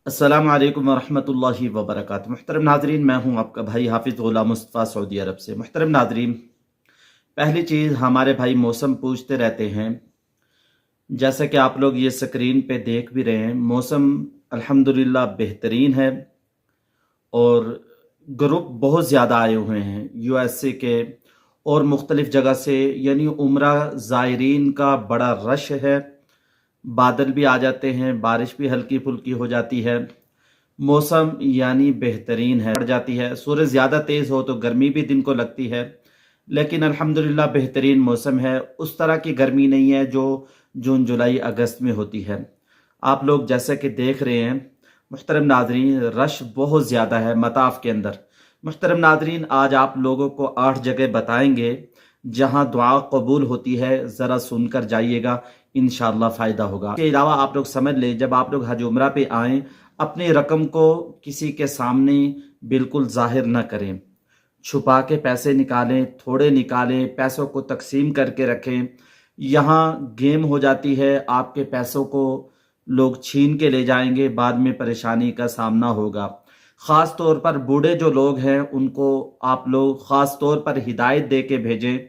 अस्सलाम वालेकुम वरहमतुल्लाहि वबरकातुहू। मुहतरम नाजरीन, मैं हूं आपका भाई हाफिज़ गुलाम मुस्तफ़ा सऊदी अरब से। मुहतरम नाजरीन, पहली चीज़, हमारे भाई मौसम पूछते रहते हैं। जैसा कि आप लोग ये स्क्रीन पे देख भी रहे हैं, मौसम अल्हम्दुलिल्लाह बेहतरीन है और ग्रुप बहुत ज़्यादा आए हुए हैं यूएसए के और मुख्तलिफ़ जगह से, यानी उम्रा ज़ायरीन का बड़ा रश है। बादल भी आ जाते हैं, बारिश भी हल्की फुल्की हो जाती है। मौसम यानी बेहतरीन है, बढ़ जाती है। सूरज ज़्यादा तेज़ हो तो गर्मी भी दिन को लगती है, लेकिन अल्हम्दुलिल्लाह बेहतरीन मौसम है। उस तरह की गर्मी नहीं है जो जून जुलाई अगस्त में होती है। आप लोग जैसा कि देख रहे हैं मुहतरम नाजरीन, रश बहुत ज़्यादा है मताफ़ के अंदर। मुहतरम नाजरीन, आज आप लोगों को 8 जगह बताएंगे जहां दुआ कबूल होती है। ज़रा सुनकर जाइएगा, इंशाअल्लाह फ़ायदा होगा। इसके अलावा आप लोग समझ लें, जब आप लोग हज उम्रा पे आएँ, अपनी रकम को किसी के सामने बिल्कुल जाहिर न करें। छुपा के पैसे निकालें, थोड़े निकालें, पैसों को तकसीम करके रखें। यहाँ गेम हो जाती है, आपके पैसों को लोग छीन के ले जाएंगे, बाद में परेशानी का सामना होगा। ख़ास तौर पर बूढ़े जो लोग हैं उनको आप लोग ख़ास तौर पर हिदायत दे के भेजें।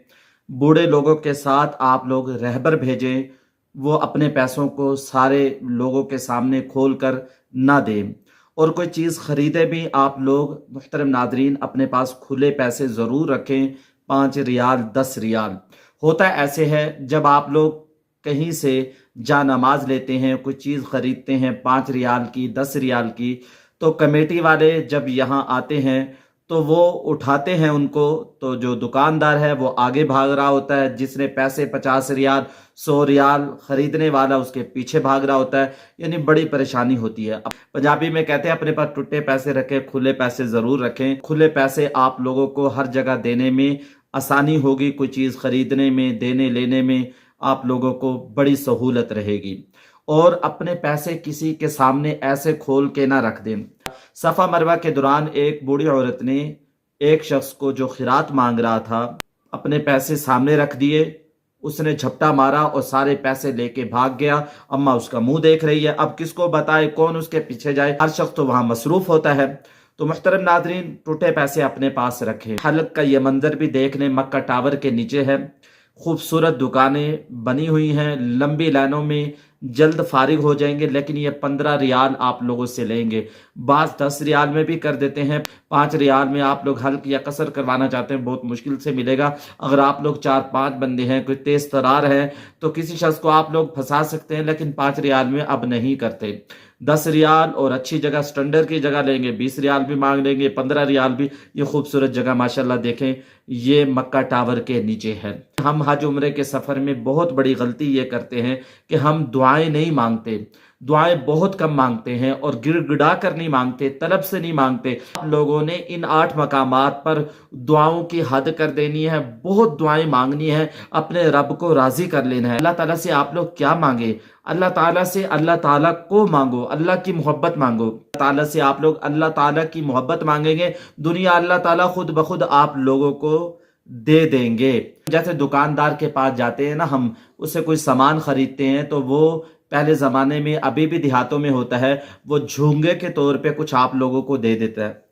बूढ़े लोगों के साथ आप लोग रहबर भेजें, वो अपने पैसों को सारे लोगों के सामने खोल कर ना दें। और कोई चीज़ ख़रीदे भी आप लोग मुहतरम नादरीन, अपने पास खुले पैसे ज़रूर रखें। 5 रियाल 10 रियाल होता ऐसे है, जब आप लोग कहीं से जा नमाज लेते हैं, कोई चीज़ ख़रीदते हैं 5 रियाल की 10 रियाल की, तो कमेटी वाले जब यहाँ आते हैं तो वो उठाते हैं उनको, तो जो दुकानदार है वो आगे भाग रहा होता है। जिसने पैसे 50 रियाल 100 रियाल खरीदने वाला उसके पीछे भाग रहा होता है। यानी बड़ी परेशानी होती है। पंजाबी में कहते हैं अपने पास टुट्टे पैसे रखें, खुले पैसे ज़रूर रखें। खुले पैसे आप लोगों को हर जगह देने में आसानी होगी, कोई चीज़ खरीदने में, देने लेने में आप लोगों को बड़ी सहूलत रहेगी। और अपने पैसे किसी के सामने ऐसे खोल के ना रख दें। सफ़ा मरवा के दौरान एक बूढ़ी औरत ने एक शख्स को जो खिरात मांग रहा था, अपने पैसे सामने रख दिए। उसने झपटा मारा और सारे पैसे लेके भाग गया। अम्मा उसका मुंह देख रही है, अब किसको बताए, कौन उसके पीछे जाए। हर शख्स तो वहां मसरूफ होता है। तो मुहतरम नादरीन, टूटे पैसे अपने पास रखें। हलक का ये मंजर भी देख लें, मक्का टावर के नीचे है। खूबसूरत दुकानें बनी हुई हैं, लंबी लाइनों में, जल्द फारिग हो जाएंगे। लेकिन ये 15 रियाल आप लोगों से लेंगे। बाज़ 10 रियाल में भी कर देते हैं। 5 रियाल में आप लोग हल्क या कसर करवाना चाहते हैं, बहुत मुश्किल से मिलेगा। अगर आप लोग 4-5 बंदे हैं, कोई तेज तरार है, तो किसी शख्स को आप लोग फंसा सकते हैं, लेकिन 5 रियाल में अब नहीं करते। 10 रियाल और अच्छी जगह, स्टैंडर्ड की जगह लेंगे, 20 रियाल भी मांग लेंगे, 15 रियाल भी। ये खूबसूरत जगह माशाल्लाह देखें, ये मक्का टावर के नीचे है। हम हज उम्रे के सफ़र में बहुत बड़ी गलती ये करते हैं कि हम दुआएं नहीं मांगते, दुआएं बहुत कम मांगते हैं और गिड़गिड़ा कर नहीं मांगते, तलब से नहीं मांगते। आप लोगों ने इन 8 मकामात पर दुआओं की हद कर देनी है, बहुत दुआएं मांगनी है, अपने रब को राज़ी कर लेना है। अल्लाह ताला से आप लोग क्या मांगे? अल्लाह ताला से अल्लाह ताला को मांगो, अल्लाह की मोहब्बत मांगो। ताला से आप लोग अल्लाह ताला की मोहब्बत मांगेंगे, दुनिया अल्लाह ताला खुद ब खुद आप लोगों को दे देंगे। जैसे दुकानदार के पास जाते हैं ना, हम उससे कोई सामान खरीदते हैं, तो वो पहले ज़माने में, अभी भी देहातों में होता है, वो झूंगे के तौर पे कुछ आप लोगों को दे देता है।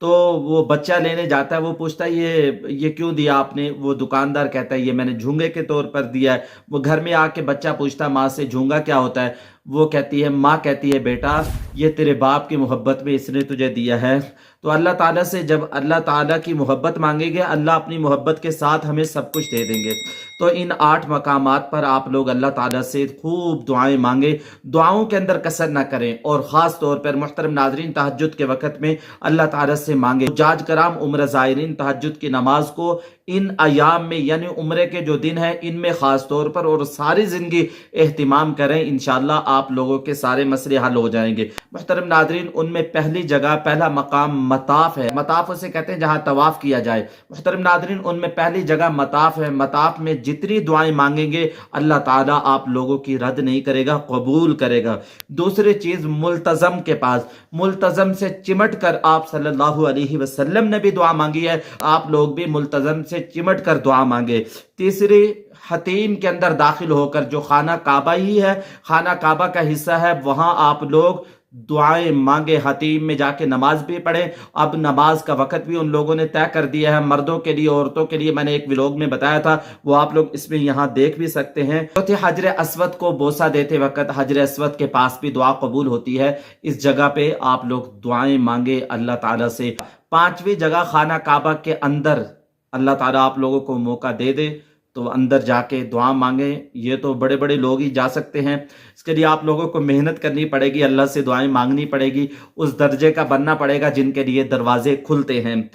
तो वो बच्चा लेने जाता है, वो पूछता है ये क्यों दिया आपने? वो दुकानदार कहता है ये मैंने झूंगे के तौर पर दिया है। वो घर में आके बच्चा पूछता है माँ से, झूंगा क्या होता है? वो कहती है, माँ कहती है बेटा ये तेरे बाप की मोहब्बत में इसने तुझे दिया है। तो अल्लाह ताला से जब अल्लाह ताला की मोहब्बत मांगेंगे, अल्लाह अपनी मोहब्बत के साथ हमें सब कुछ दे देंगे। तो इन 8 मकामात पर आप लोग अल्लाह ताला से खूब दुआएं मांगे, दुआओं के अंदर कसर ना करें। और ख़ास तौर पर मुहतरम नाज़रीन, तहज्जुद के वक़्त में अल्लाह ताला से मांगे। जाज कराम उम्र ज़ायरीन तहज्जुद की नमाज को इन अयाम में, यानी उम्रे के जो दिन है इनमें ख़ास तौर पर और सारी ज़िंदगी एहतिमाम करें। इंशाअल्लाह आप लोगों के सारे मसले हल हो जाएंगे। मुहतरम नाज़रीन, उनमें पहली जगह, पहला मकाम मताफ है। मताफ उसे कहते हैं जहां तवाफ किया जाए। मुहतरम नाज़रीन, उनमें पहली जगह मताफ है। मताफ में जितनी दुआएं मांगेंगे अल्लाह ताला आप लोगों की रद्द नहीं करेगा, कबूल करेगा। दूसरी चीज, मुल्तजम के पास, मुल्तजम से चिमट कर आप सल्लल्लाहु अलैहि वसल्लम ने भी दुआ मांगी है, आप लोग भी मुल्तजम से चिमट कर दुआ मांगे। तीसरी, हतीम के अंदर दाखिल होकर, जो खाना काबा ही है, खाना काबा का हिस्सा है, वहां आप लोग दुआएं मांगे, हतीम में जाके नमाज भी पढ़े। अब नमाज का वक़्त भी उन लोगों ने तय कर दिया है, मर्दों के लिए, औरतों के लिए। मैंने एक व्लॉग में बताया था, वो आप लोग इसमें यहाँ देख भी सकते हैं। चौथे, हजर अस्वद को बोसा देते वक्त हजर अस्वद के पास भी दुआ कबूल होती है। इस जगह पे आप लोग दुआएं मांगे अल्लाह ताला से। पांचवी जगह खाना काबा के अंदर अल्लाह ताला आप लोगों को मौका दे दे तो अंदर जाके दुआ मांगे। ये तो बड़े बड़े लोग ही जा सकते हैं, इसके लिए आप लोगों को मेहनत करनी पड़ेगी, अल्लाह से दुआएं मांगनी पड़ेगी, उस दर्जे का बनना पड़ेगा जिनके लिए दरवाजे खुलते हैं।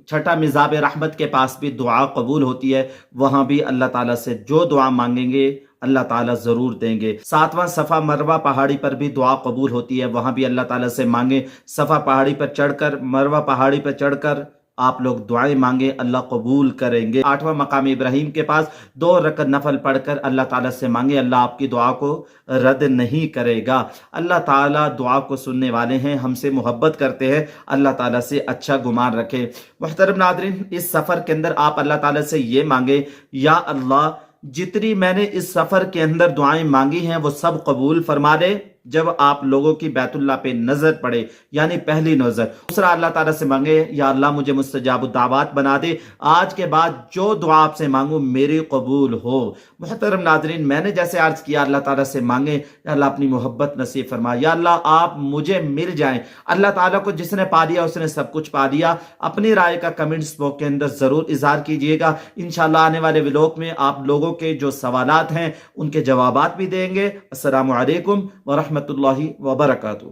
छठा, मिज़ाब रहमत के पास भी दुआ कबूल होती है, वहां भी अल्लाह ताला से जो दुआ मांगेंगे अल्लाह ताला जरूर देंगे। सातवां, सफ़ा मरवा पहाड़ी पर भी दुआ कबूल होती है, वहां भी अल्लाह ताला से मांगे। सफ़ा पहाड़ी पर चढ़कर, मरवा पहाड़ी पर चढ़कर आप लोग दुआएं मांगे, अल्लाह कबूल करेंगे। आठवां, मकाम इब्राहिम के पास 2 रकअत नफल पढ़कर अल्लाह ताला से मांगे, अल्लाह आपकी दुआ को रद्द नहीं करेगा। अल्लाह ताला दुआ को सुनने वाले हैं, हमसे मोहब्बत करते हैं, अल्लाह ताला से अच्छा गुमान रखें। मुहतरम नादरीन, इस सफ़र के अंदर आप अल्लाह ताला से ये मांगे, या अल्लाह जितनी मैंने इस सफ़र के अंदर दुआएं मांगी हैं वो सब कबूल फरमा दे जब आप लोगों की बैतुल्लाह पे नजर पड़े, यानी पहली नजर। दूसरा, अल्लाह ताला से मांगे, या अल्लाह मुझे मुस्तजाब दावत बना दे, आज के बाद जो दुआ आपसे मांगू मेरी कबूल हो। मुहतरम नाजरीन, मैंने जैसे अर्ज किया, अल्लाह ताला से मांगे, या अल्लाह अपनी मोहब्बत नसीब फरमा, या अल्लाह आप मुझे मिल जाएं। अल्लाह ताला को जिसने पा लिया उसने सब कुछ पा लिया। अपनी राय का कमेंट्स बॉक्स के अंदर जरूर इजहार कीजिएगा। इंशाल्लाह आने वाले व्लॉग में आप लोगों के जो सवालात हैं उनके जवाबात भी देंगे। अस्सलामु अलैकुम व रहमतुल्लाहि व बरकातुहू।